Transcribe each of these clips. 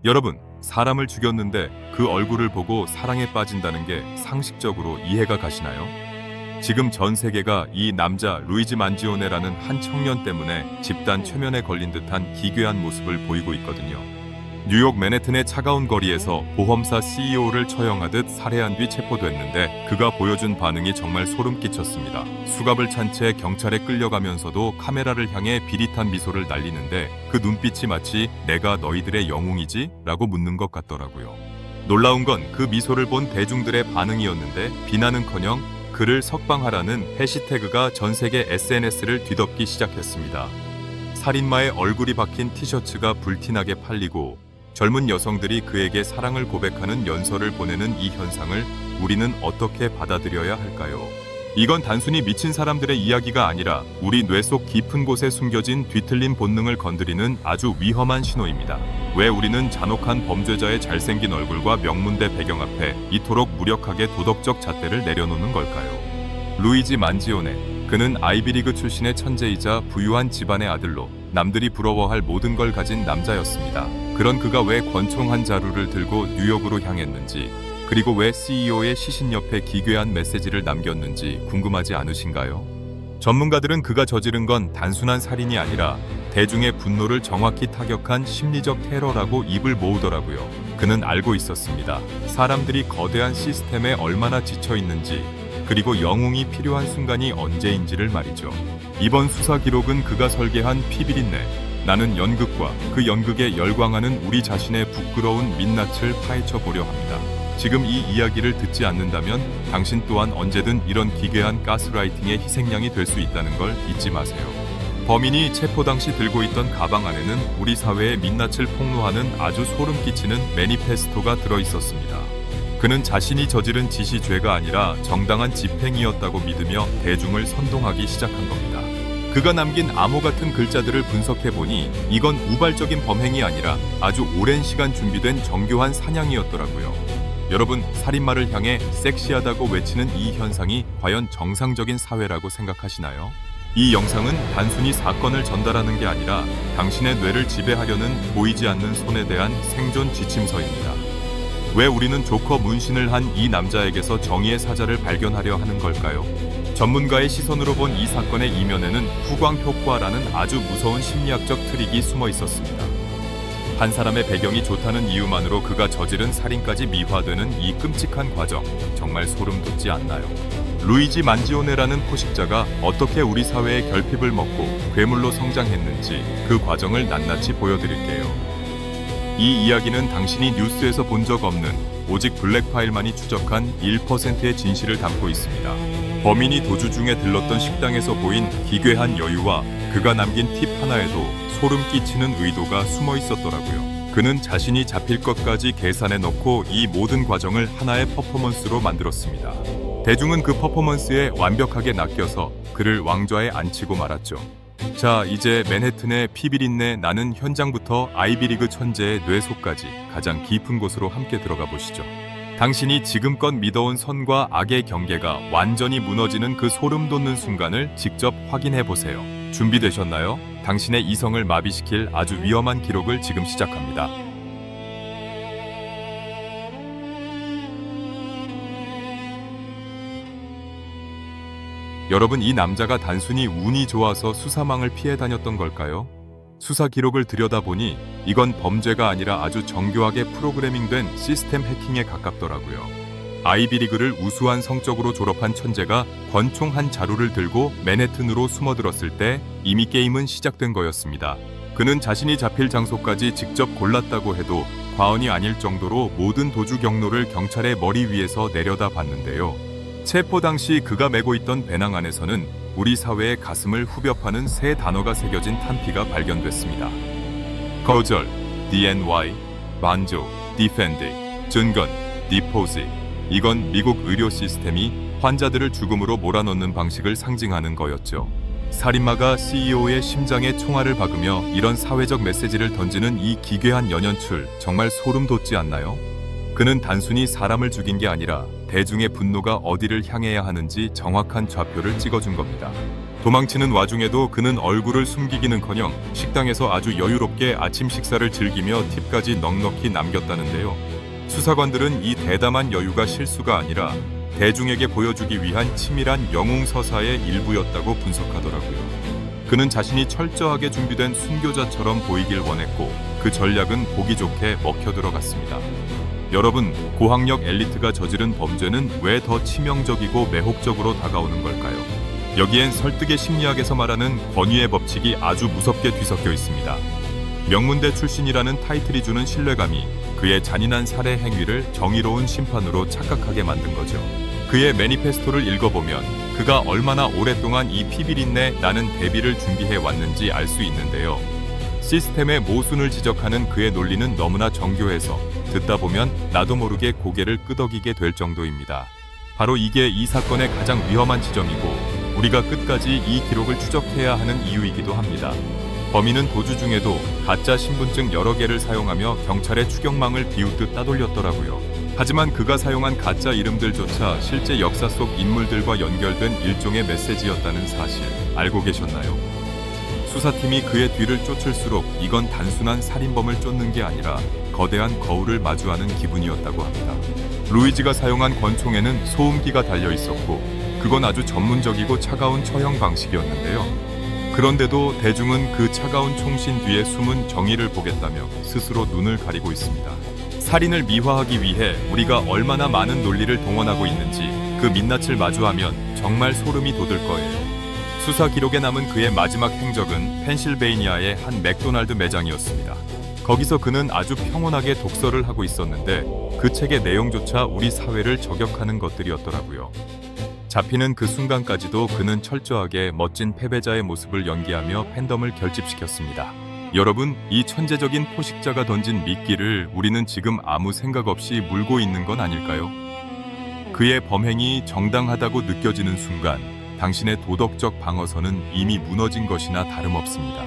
여러분, 사람을 죽였는데 그 얼굴을 보고 사랑에 빠진다는 게 상식적으로 이해가 가시나요? 지금 전 세계가 이 남자 루이지 만지오네라는 한 청년 때문에 집단 최면에 걸린 듯한 기괴한 모습을 보이고 있거든요. 뉴욕 맨해튼의 차가운 거리에서 보험사 CEO를 처형하듯 살해한 뒤 체포됐는데 그가 보여준 반응이 정말 소름 끼쳤습니다. 수갑을 찬 채 경찰에 끌려가면서도 카메라를 향해 비릿한 미소를 날리는데 그 눈빛이 마치 "내가 너희들의 영웅이지?" 라고 묻는 것 같더라고요. 놀라운 건 그 미소를 본 대중들의 반응이었는데 비난은커녕 그를 석방하라는 해시태그가 전 세계 SNS를 뒤덮기 시작했습니다. 살인마의 얼굴이 박힌 티셔츠가 불티나게 팔리고 젊은 여성들이 그에게 사랑을 고백하는 연설을 보내는 이 현상을 우리는 어떻게 받아들여야 할까요? 이건 단순히 미친 사람들의 이야기가 아니라 우리 뇌 속 깊은 곳에 숨겨진 뒤틀린 본능을 건드리는 아주 위험한 신호입니다. 왜 우리는 잔혹한 범죄자의 잘생긴 얼굴과 명문대 배경 앞에 이토록 무력하게 도덕적 잣대를 내려놓는 걸까요? 루이지 만지오네. 그는 아이비리그 출신의 천재이자 부유한 집안의 아들로 남들이 부러워할 모든 걸 가진 남자였습니다. 그런 그가 왜 권총 한 자루를 들고 뉴욕으로 향했는지, 그리고 왜 CEO의 시신 옆에 기괴한 메시지를 남겼는지 궁금하지 않으신가요? 전문가들은 그가 저지른 건 단순한 살인이 아니라 대중의 분노를 정확히 타격한 심리적 테러라고 입을 모으더라고요. 그는 알고 있었습니다. 사람들이 거대한 시스템에 얼마나 지쳐 있는지, 그리고 영웅이 필요한 순간이 언제인지를 말이죠. 이번 수사 기록은 그가 설계한 피비린내, 나는 연극과 그 연극에 열광하는 우리 자신의 부끄러운 민낯을 파헤쳐 보려 합니다. 지금 이 이야기를 듣지 않는다면 당신 또한 언제든 이런 기괴한 가스라이팅의 희생양이 될 수 있다는 걸 잊지 마세요. 범인이 체포 당시 들고 있던 가방 안에는 우리 사회의 민낯을 폭로하는 아주 소름 끼치는 매니페스토가 들어 있었습니다. 그는 자신이 저지른 짓이 죄가 아니라 정당한 집행이었다고 믿으며 대중을 선동하기 시작한 겁니다. 그가 남긴 암호 같은 글자들을 분석해보니 이건 우발적인 범행이 아니라 아주 오랜 시간 준비된 정교한 사냥이었더라고요. 여러분, 살인마를 향해 섹시하다고 외치는 이 현상이 과연 정상적인 사회라고 생각하시나요? 이 영상은 단순히 사건을 전달하는 게 아니라 당신의 뇌를 지배하려는 보이지 않는 손에 대한 생존 지침서입니다. 왜 우리는 조커 문신을 한 이 남자에게서 정의의 사자를 발견하려 하는 걸까요? 전문가의 시선으로 본 이 사건의 이면에는 후광 효과라는 아주 무서운 심리학적 트릭이 숨어 있었습니다. 한 사람의 배경이 좋다는 이유만으로 그가 저지른 살인까지 미화되는 이 끔찍한 과정, 정말 소름 돋지 않나요? 루이지 만지오네라는 포식자가 어떻게 우리 사회의 결핍을 먹고 괴물로 성장했는지 그 과정을 낱낱이 보여드릴게요. 이 이야기는 당신이 뉴스에서 본 적 없는 오직 블랙파일만이 추적한 1%의 진실을 담고 있습니다. 범인이 도주 중에 들렀던 식당에서 보인 기괴한 여유와 그가 남긴 팁 하나에도 소름 끼치는 의도가 숨어 있었더라고요. 그는 자신이 잡힐 것까지 계산해 넣고 이 모든 과정을 하나의 퍼포먼스로 만들었습니다. 대중은 그 퍼포먼스에 완벽하게 낚여서 그를 왕좌에 앉히고 말았죠. 자, 이제 맨해튼의 피비린내 나는 현장부터 아이비리그 천재의 뇌 속까지 가장 깊은 곳으로 함께 들어가 보시죠. 당신이 지금껏 믿어온 선과 악의 경계가 완전히 무너지는 그 소름 돋는 순간을 직접 확인해 보세요. 준비되셨나요? 당신의 이성을 마비시킬 아주 위험한 기록을 지금 시작합니다. 여러분, 이 남자가 단순히 운이 좋아서 수사망을 피해 다녔던 걸까요? 수사 기록을 들여다보니 이건 범죄가 아니라 아주 정교하게 프로그래밍된 시스템 해킹에 가깝더라고요. 아이비리그를 우수한 성적으로 졸업한 천재가 권총 한 자루를 들고 맨해튼으로 숨어들었을 때 이미 게임은 시작된 거였습니다. 그는 자신이 잡힐 장소까지 직접 골랐다고 해도 과언이 아닐 정도로 모든 도주 경로를 경찰의 머리 위에서 내려다 봤는데요. 체포 당시 그가 메고 있던 배낭 안에서는 우리 사회의 가슴을 후벼 파는 세 단어가 새겨진 탄피가 발견됐습니다. 거절, DNY, 만조, 디펜드, 증건, 디포지. 이건 미국 의료 시스템이 환자들을 죽음으로 몰아넣는 방식을 상징하는 거였죠. 살인마가 CEO의 심장에 총알을 박으며 이런 사회적 메시지를 던지는 이 기괴한 연연출, 정말 소름 돋지 않나요? 그는 단순히 사람을 죽인 게 아니라 대중의 분노가 어디를 향해야 하는지 정확한 좌표를 찍어준 겁니다. 도망치는 와중에도 그는 얼굴을 숨기기는커녕 식당에서 아주 여유롭게 아침 식사를 즐기며 팁까지 넉넉히 남겼다는데요. 수사관들은 이 대담한 여유가 실수가 아니라 대중에게 보여주기 위한 치밀한 영웅서사의 일부였다고 분석하더라고요. 그는 자신이 철저하게 준비된 순교자처럼 보이길 원했고 그 전략은 보기 좋게 먹혀 들어갔습니다. 여러분, 고학력 엘리트가 저지른 범죄는 왜 더 치명적이고 매혹적으로 다가오는 걸까요? 여기엔 설득의 심리학에서 말하는 권위의 법칙이 아주 무섭게 뒤섞여 있습니다. 명문대 출신이라는 타이틀이 주는 신뢰감이 그의 잔인한 살해 행위를 정의로운 심판으로 착각하게 만든 거죠. 그의 매니페스토를 읽어보면 그가 얼마나 오랫동안 이 피비린내 나는 대비를 준비해 왔는지 알 수 있는데요. 시스템의 모순을 지적하는 그의 논리는 너무나 정교해서 듣다 보면 나도 모르게 고개를 끄덕이게 될 정도입니다. 바로 이게 이 사건의 가장 위험한 지점이고 우리가 끝까지 이 기록을 추적해야 하는 이유이기도 합니다. 범인은 도주 중에도 가짜 신분증 여러 개를 사용하며 경찰의 추격망을 비웃듯 따돌렸더라고요. 하지만 그가 사용한 가짜 이름들조차 실제 역사 속 인물들과 연결된 일종의 메시지였다는 사실 알고 계셨나요? 수사팀이 그의 뒤를 쫓을수록 이건 단순한 살인범을 쫓는 게 아니라 거대한 거울을 마주하는 기분이었다고 합니다. 루이지가 사용한 권총에는 소음기가 달려 있었고 그건 아주 전문적이고 차가운 처형 방식이었는데요. 그런데도 대중은 그 차가운 총신 뒤에 숨은 정의를 보겠다며 스스로 눈을 가리고 있습니다. 살인을 미화하기 위해 우리가 얼마나 많은 논리를 동원하고 있는지 그 민낯을 마주하면 정말 소름이 돋을 거예요. 수사 기록에 남은 그의 마지막 행적은 펜실베이니아의 한 맥도날드 매장이었습니다. 거기서 그는 아주 평온하게 독서를 하고 있었는데 그 책의 내용조차 우리 사회를 저격하는 것들이었더라고요. 잡히는 그 순간까지도 그는 철저하게 멋진 패배자의 모습을 연기하며 팬덤을 결집시켰습니다. 여러분, 이 천재적인 포식자가 던진 미끼를 우리는 지금 아무 생각 없이 물고 있는 건 아닐까요? 그의 범행이 정당하다고 느껴지는 순간 당신의 도덕적 방어선은 이미 무너진 것이나 다름없습니다.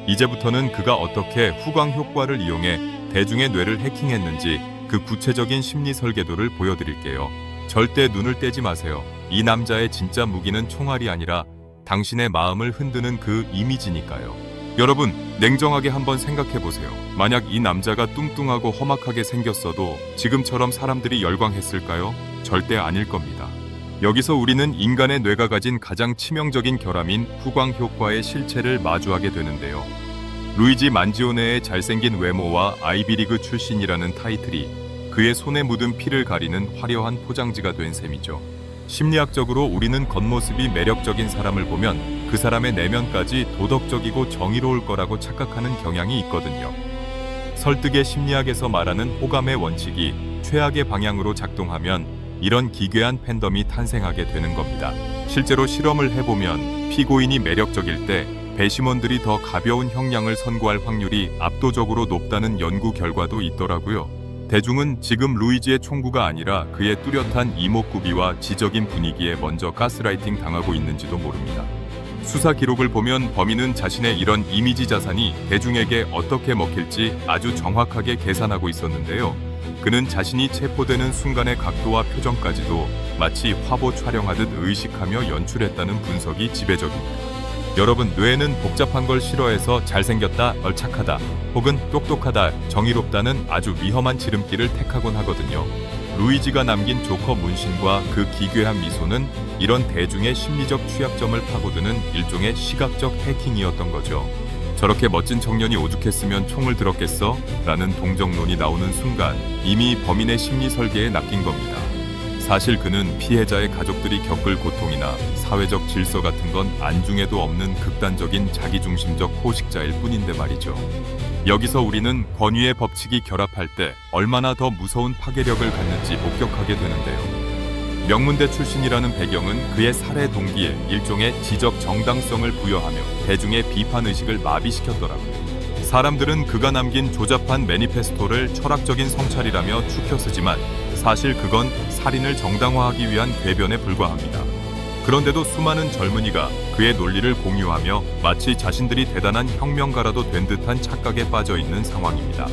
이제부터는 그가 어떻게 후광 효과를 이용해 대중의 뇌를 해킹했는지 그 구체적인 심리 설계도를 보여드릴게요. 절대 눈을 떼지 마세요. 이 남자의 진짜 무기는 총알이 아니라 당신의 마음을 흔드는 그 이미지니까요. 여러분, 냉정하게 한번 생각해보세요. 만약 이 남자가 뚱뚱하고 험악하게 생겼어도 지금처럼 사람들이 열광했을까요? 절대 아닐 겁니다. 여기서 우리는 인간의 뇌가 가진 가장 치명적인 결함인 후광 효과의 실체를 마주하게 되는데요. 루이지 만지오네의 잘생긴 외모와 아이비리그 출신이라는 타이틀이 그의 손에 묻은 피를 가리는 화려한 포장지가 된 셈이죠. 심리학적으로 우리는 겉모습이 매력적인 사람을 보면 그 사람의 내면까지 도덕적이고 정의로울 거라고 착각하는 경향이 있거든요. 설득의 심리학에서 말하는 호감의 원칙이 최악의 방향으로 작동하면 이런 기괴한 팬덤이 탄생하게 되는 겁니다. 실제로 실험을 해보면 피고인이 매력적일 때 배심원들이 더 가벼운 형량을 선고할 확률이 압도적으로 높다는 연구 결과도 있더라고요. 대중은 지금 루이지의 총구가 아니라 그의 뚜렷한 이목구비와 지적인 분위기에 먼저 가스라이팅 당하고 있는지도 모릅니다. 수사 기록을 보면 범인은 자신의 이런 이미지 자산이 대중에게 어떻게 먹힐지 아주 정확하게 계산하고 있었는데요. 그는 자신이 체포되는 순간의 각도와 표정까지도 마치 화보 촬영하듯 의식하며 연출했다는 분석이 지배적입니다. 여러분, 뇌는 복잡한 걸 싫어해서 잘생겼다, 얼착하다, 혹은 똑똑하다, 정의롭다는 아주 위험한 지름길을 택하곤 하거든요. 루이지가 남긴 조커 문신과 그 기괴한 미소는 이런 대중의 심리적 취약점을 파고드는 일종의 시각적 해킹이었던 거죠. 저렇게 멋진 청년이 오죽했으면 총을 들었겠어? 라는 동정론이 나오는 순간 이미 범인의 심리 설계에 낚인 겁니다. 사실 그는 피해자의 가족들이 겪을 고통이나 사회적 질서 같은 건 안중에도 없는 극단적인 자기중심적 포식자일 뿐인데 말이죠. 여기서 우리는 권위의 법칙이 결합할 때 얼마나 더 무서운 파괴력을 갖는지 목격하게 되는데요. 명문대 출신이라는 배경은 그의 살해 동기에 일종의 지적 정당성을 부여하며 대중의 비판의식을 마비시켰더라고요. 사람들은 그가 남긴 조잡한 매니페스토를 철학적인 성찰이라며 추켜 쓰지만 사실 그건 살인을 정당화하기 위한 궤변에 불과합니다. 그런데도 수많은 젊은이가 그의 논리를 공유하며 마치 자신들이 대단한 혁명가라도 된 듯한 착각에 빠져 있는 상황입니다.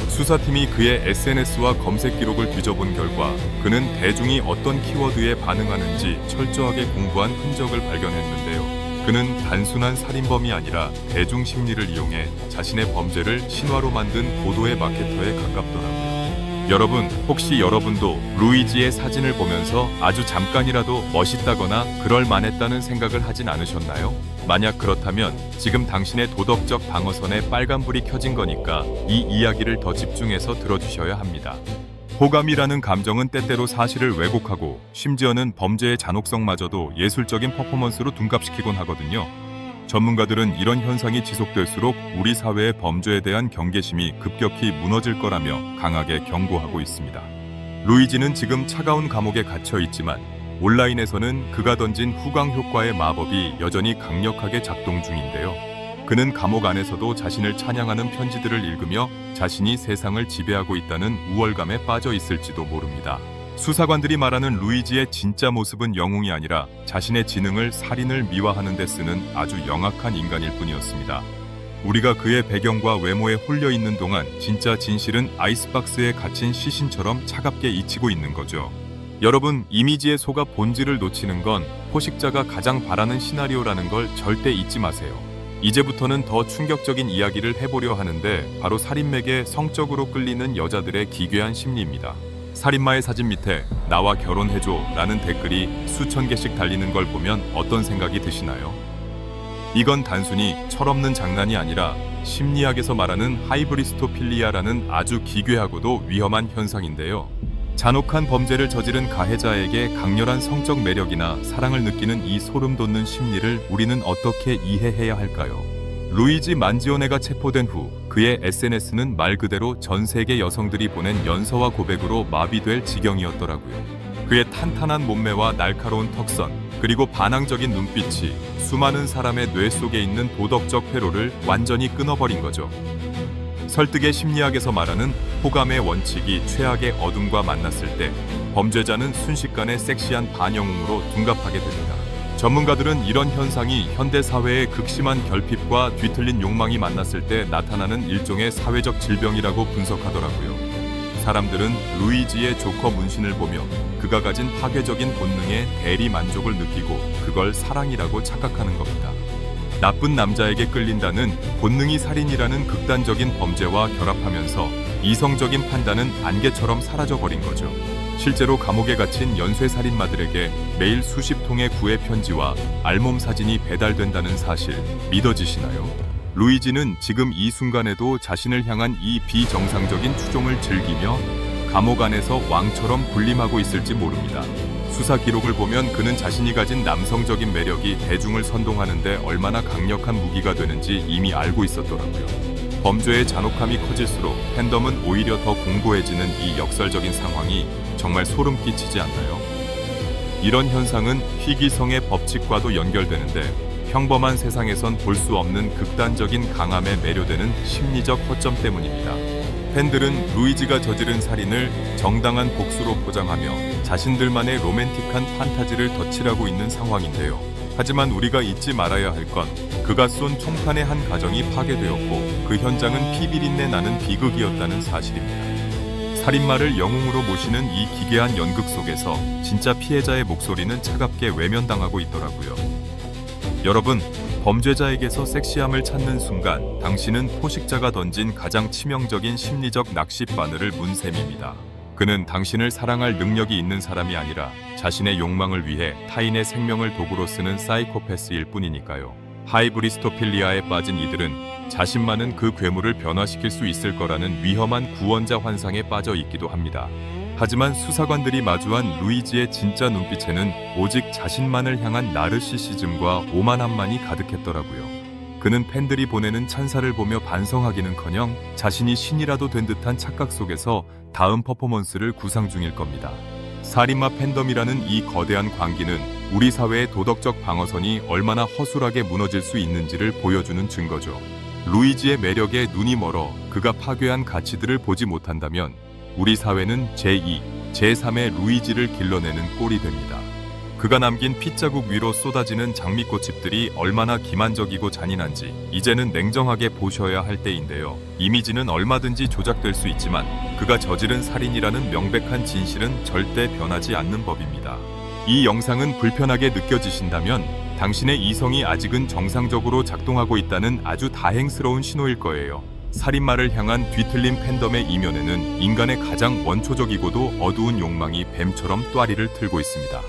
수사팀이 그의 SNS와 검색 기록을 뒤져본 결과 그는 대중이 어떤 키워드에 반응하는지 철저하게 공부한 흔적을 발견했는데요. 그는 단순한 살인범이 아니라 대중 심리를 이용해 자신의 범죄를 신화로 만든 고도의 마케터에 가깝더라고요. 여러분, 혹시 여러분도 루이지의 사진을 보면서 아주 잠깐이라도 멋있다거나 그럴만했다는 생각을 하진 않으셨나요? 만약 그렇다면 지금 당신의 도덕적 방어선에 빨간불이 켜진 거니까 이 이야기를 더 집중해서 들어주셔야 합니다. 호감이라는 감정은 때때로 사실을 왜곡하고 심지어는 범죄의 잔혹성마저도 예술적인 퍼포먼스로 둔갑시키곤 하거든요. 전문가들은 이런 현상이 지속될수록 우리 사회의 범죄에 대한 경계심이 급격히 무너질 거라며 강하게 경고하고 있습니다. 루이지는 지금 차가운 감옥에 갇혀 있지만 온라인에서는 그가 던진 후광 효과의 마법이 여전히 강력하게 작동 중인데요. 그는 감옥 안에서도 자신을 찬양하는 편지들을 읽으며 자신이 세상을 지배하고 있다는 우월감에 빠져 있을지도 모릅니다. 수사관들이 말하는 루이지의 진짜 모습은 영웅이 아니라 자신의 지능을 살인을 미화하는 데 쓰는 아주 영악한 인간일 뿐이었습니다. 우리가 그의 배경과 외모에 홀려 있는 동안 진짜 진실은 아이스박스에 갇힌 시신처럼 차갑게 잊히고 있는 거죠. 여러분, 이미지에 속아 본질을 놓치는 건 포식자가 가장 바라는 시나리오라는 걸 절대 잊지 마세요. 이제부터는 더 충격적인 이야기를 해보려 하는데 바로 살인맥에 성적으로 끌리는 여자들의 기괴한 심리입니다. 살인마의 사진 밑에 나와 결혼해줘 라는 댓글이 수천 개씩 달리는 걸 보면 어떤 생각이 드시나요? 이건 단순히 철없는 장난이 아니라 심리학에서 말하는 하이브리스토필리아라는 아주 기괴하고도 위험한 현상인데요. 잔혹한 범죄를 저지른 가해자에게 강렬한 성적 매력이나 사랑을 느끼는 이 소름 돋는 심리를 우리는 어떻게 이해해야 할까요? 루이지 만지오네가 체포된 후 그의 SNS는 말 그대로 전 세계 여성들이 보낸 연서와 고백으로 마비될 지경이었더라고요. 그의 탄탄한 몸매와 날카로운 턱선, 그리고 반항적인 눈빛이 수많은 사람의 뇌 속에 있는 도덕적 회로를 완전히 끊어버린 거죠. 설득의 심리학에서 말하는 호감의 원칙이 최악의 어둠과 만났을 때 범죄자는 순식간에 섹시한 반영웅으로 둔갑하게 됩니다. 전문가들은 이런 현상이 현대 사회의 극심한 결핍과 뒤틀린 욕망이 만났을 때 나타나는 일종의 사회적 질병이라고 분석하더라고요. 사람들은 루이지의 조커 문신을 보며 그가 가진 파괴적인 본능에 대리 만족을 느끼고 그걸 사랑이라고 착각하는 겁니다. 나쁜 남자에게 끌린다는 본능이 살인이라는 극단적인 범죄와 결합하면서 이성적인 판단은 안개처럼 사라져버린 거죠. 실제로 감옥에 갇힌 연쇄살인마들에게 매일 수십 통의 구애 편지와 알몸 사진이 배달된다는 사실 믿어지시나요? 루이지는 지금 이 순간에도 자신을 향한 이 비정상적인 추종을 즐기며 감옥 안에서 왕처럼 군림하고 있을지 모릅니다. 수사 기록을 보면 그는 자신이 가진 남성적인 매력이 대중을 선동하는데 얼마나 강력한 무기가 되는지 이미 알고 있었더라고요. 범죄의 잔혹함이 커질수록 팬덤은 오히려 더 공고해지는 이 역설적인 상황이 정말 소름 끼치지 않나요? 이런 현상은 희귀성의 법칙과도 연결되는데 평범한 세상에선 볼 수 없는 극단적인 강함에 매료되는 심리적 허점 때문입니다. 팬들은 루이지가 저지른 살인을 정당한 복수로 포장하며 자신들만의 로맨틱한 판타지를 덧칠하고 있는 상황인데요. 하지만 우리가 잊지 말아야 할 건 그가 쏜 총탄의 한 가정이 파괴되었고 그 현장은 피비린내 나는 비극이었다는 사실입니다. 살인마를 영웅으로 모시는 이 기괴한 연극 속에서 진짜 피해자의 목소리는 차갑게 외면당하고 있더라고요. 여러분, 범죄자에게서 섹시함을 찾는 순간 당신은 포식자가 던진 가장 치명적인 심리적 낚싯바늘을 문 셈입니다. 그는 당신을 사랑할 능력이 있는 사람이 아니라 자신의 욕망을 위해 타인의 생명을 도구로 쓰는 사이코패스일 뿐이니까요. 하이브리스토필리아에 빠진 이들은 자신만은 그 괴물을 변화시킬 수 있을 거라는 위험한 구원자 환상에 빠져 있기도 합니다. 하지만 수사관들이 마주한 루이지의 진짜 눈빛에는 오직 자신만을 향한 나르시시즘과 오만함만이 가득했더라고요. 그는 팬들이 보내는 찬사를 보며 반성하기는커녕 자신이 신이라도 된 듯한 착각 속에서 다음 퍼포먼스를 구상 중일 겁니다. 살인마 팬덤이라는 이 거대한 광기는 우리 사회의 도덕적 방어선이 얼마나 허술하게 무너질 수 있는지를 보여주는 증거죠. 루이지의 매력에 눈이 멀어 그가 파괴한 가치들을 보지 못한다면 우리 사회는 제2, 제3의 루이지를 길러내는 꼴이 됩니다. 그가 남긴 핏자국 위로 쏟아지는 장미꽃잎들이 얼마나 기만적이고 잔인한지 이제는 냉정하게 보셔야 할 때인데요. 이미지는 얼마든지 조작될 수 있지만 그가 저지른 살인이라는 명백한 진실은 절대 변하지 않는 법입니다. 이 영상은 불편하게 느껴지신다면 당신의 이성이 아직은 정상적으로 작동하고 있다는 아주 다행스러운 신호일 거예요. 살인마를 향한 뒤틀린 팬덤의 이면에는 인간의 가장 원초적이고도 어두운 욕망이 뱀처럼 또아리를 틀고 있습니다.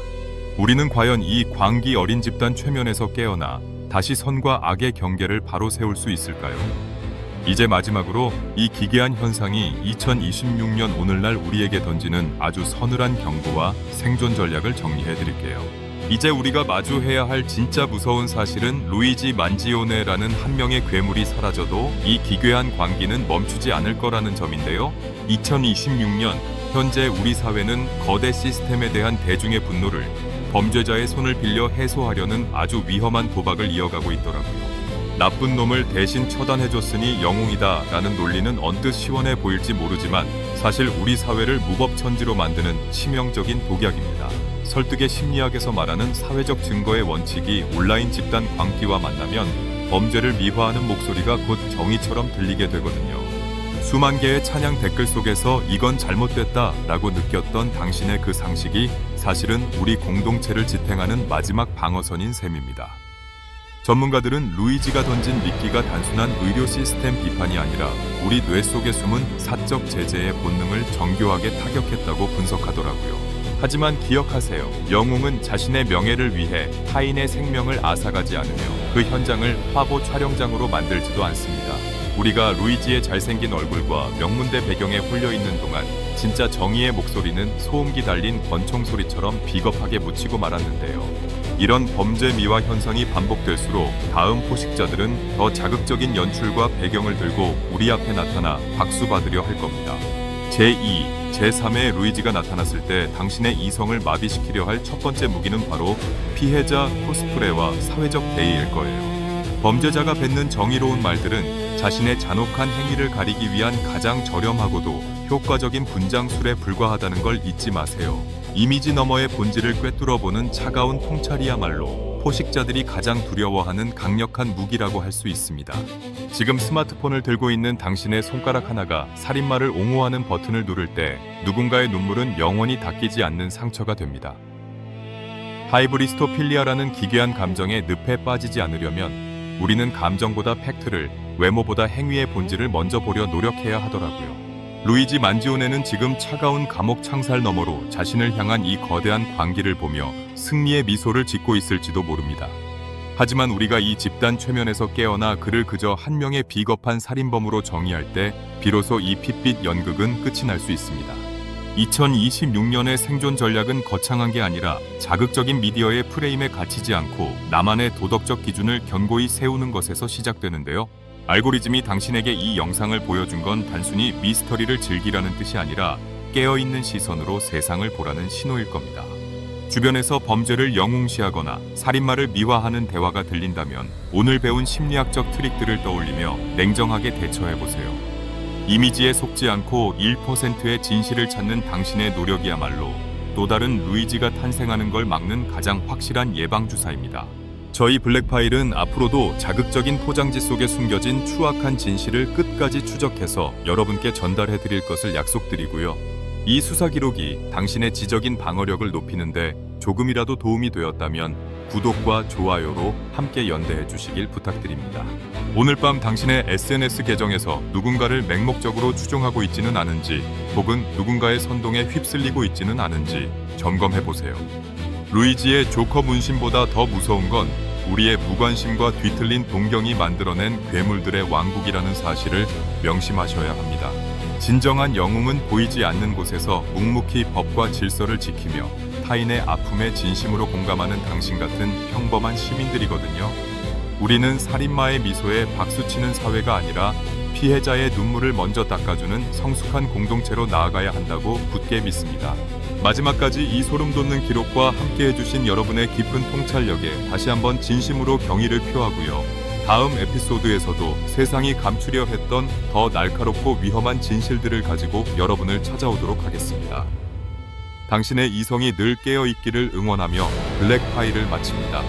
우리는 과연 이 광기 어린 집단 최면에서 깨어나 다시 선과 악의 경계를 바로 세울 수 있을까요? 이제 마지막으로 이 기괴한 현상이 2026년 오늘날 우리에게 던지는 아주 서늘한 경고와 생존 전략을 정리해 드릴게요. 이제 우리가 마주해야 할 진짜 무서운 사실은 루이지 만지오네라는 한 명의 괴물이 사라져도 이 기괴한 광기는 멈추지 않을 거라는 점인데요. 2026년 현재 우리 사회는 거대 시스템에 대한 대중의 분노를 범죄자의 손을 빌려 해소하려는 아주 위험한 도박을 이어가고 있더라고요. 나쁜 놈을 대신 처단해줬으니 영웅이다 라는 논리는 언뜻 시원해 보일지 모르지만 사실 우리 사회를 무법천지로 만드는 치명적인 독약입니다. 설득의 심리학에서 말하는 사회적 증거의 원칙이 온라인 집단 광기와 만나면 범죄를 미화하는 목소리가 곧 정의처럼 들리게 되거든요. 수만 개의 찬양 댓글 속에서 이건 잘못됐다 라고 느꼈던 당신의 그 상식이 사실은 우리 공동체를 지탱하는 마지막 방어선인 셈입니다. 전문가들은 루이지가 던진 미끼가 단순한 의료 시스템 비판이 아니라 우리 뇌 속에 숨은 사적 제재의 본능을 정교하게 타격했다고 분석하더라고요. 하지만 기억하세요. 영웅은 자신의 명예를 위해 타인의 생명을 앗아가지 않으며 그 현장을 화보 촬영장으로 만들지도 않습니다. 우리가 루이지의 잘생긴 얼굴과 명문대 배경에 홀려있는 동안 진짜 정의의 목소리는 소음기 달린 권총 소리처럼 비겁하게 묻히고 말았는데요. 이런 범죄 미화 현상이 반복될수록 다음 포식자들은 더 자극적인 연출과 배경을 들고 우리 앞에 나타나 박수 받으려 할 겁니다. 제2, 제3의 루이지가 나타났을 때 당신의 이성을 마비시키려 할 첫 번째 무기는 바로 피해자 코스프레와 사회적 대의일 거예요. 범죄자가 뱉는 정의로운 말들은 자신의 잔혹한 행위를 가리기 위한 가장 저렴하고도 효과적인 분장술에 불과하다는 걸 잊지 마세요. 이미지 너머의 본질을 꿰뚫어보는 차가운 통찰이야말로 포식자들이 가장 두려워하는 강력한 무기라고 할 수 있습니다. 지금 스마트폰을 들고 있는 당신의 손가락 하나가 살인마를 옹호하는 버튼을 누를 때 누군가의 눈물은 영원히 닦이지 않는 상처가 됩니다. 하이브리스토필리아라는 기괴한 감정의 늪에 빠지지 않으려면 우리는 감정보다 팩트를, 외모보다 행위의 본질을 먼저 보려 노력해야 하더라고요. 루이지 만지오네는 지금 차가운 감옥 창살 너머로 자신을 향한 이 거대한 광기를 보며 승리의 미소를 짓고 있을지도 모릅니다. 하지만 우리가 이 집단 최면에서 깨어나 그를 그저 한 명의 비겁한 살인범으로 정의할 때 비로소 이 핏빛 연극은 끝이 날 수 있습니다. 2026년의 생존 전략은 거창한 게 아니라 자극적인 미디어의 프레임에 갇히지 않고 나만의 도덕적 기준을 견고히 세우는 것에서 시작되는데요. 알고리즘이 당신에게 이 영상을 보여준 건 단순히 미스터리를 즐기라는 뜻이 아니라 깨어있는 시선으로 세상을 보라는 신호일 겁니다. 주변에서 범죄를 영웅시하거나 살인마를 미화하는 대화가 들린다면 오늘 배운 심리학적 트릭들을 떠올리며 냉정하게 대처해보세요. 이미지에 속지 않고 1%의 진실을 찾는 당신의 노력이야말로 또 다른 루이지가 탄생하는 걸 막는 가장 확실한 예방주사입니다. 저희 블랙파일은 앞으로도 자극적인 포장지 속에 숨겨진 추악한 진실을 끝까지 추적해서 여러분께 전달해 드릴 것을 약속드리고요. 이 수사 기록이 당신의 지적인 방어력을 높이는데 조금이라도 도움이 되었다면 구독과 좋아요로 함께 연대해 주시길 부탁드립니다. 오늘 밤 당신의 SNS 계정에서 누군가를 맹목적으로 추종하고 있지는 않은지 혹은 누군가의 선동에 휩쓸리고 있지는 않은지 점검해 보세요. 루이지의 조커 문신보다 더 무서운 건 우리의 무관심과 뒤틀린 동경이 만들어낸 괴물들의 왕국이라는 사실을 명심하셔야 합니다. 진정한 영웅은 보이지 않는 곳에서 묵묵히 법과 질서를 지키며 타인의 아픔에 진심으로 공감하는 당신 같은 평범한 시민들이거든요. 우리는 살인마의 미소에 박수치는 사회가 아니라 피해자의 눈물을 먼저 닦아주는 성숙한 공동체로 나아가야 한다고 굳게 믿습니다. 마지막까지 이 소름 돋는 기록과 함께 해주신 여러분의 깊은 통찰력에 다시 한번 진심으로 경의를 표하고요. 다음 에피소드에서도 세상이 감추려 했던 더 날카롭고 위험한 진실들을 가지고 여러분을 찾아오도록 하겠습니다. 당신의 이성이 늘 깨어있기를 응원하며 블랙파일을 마칩니다.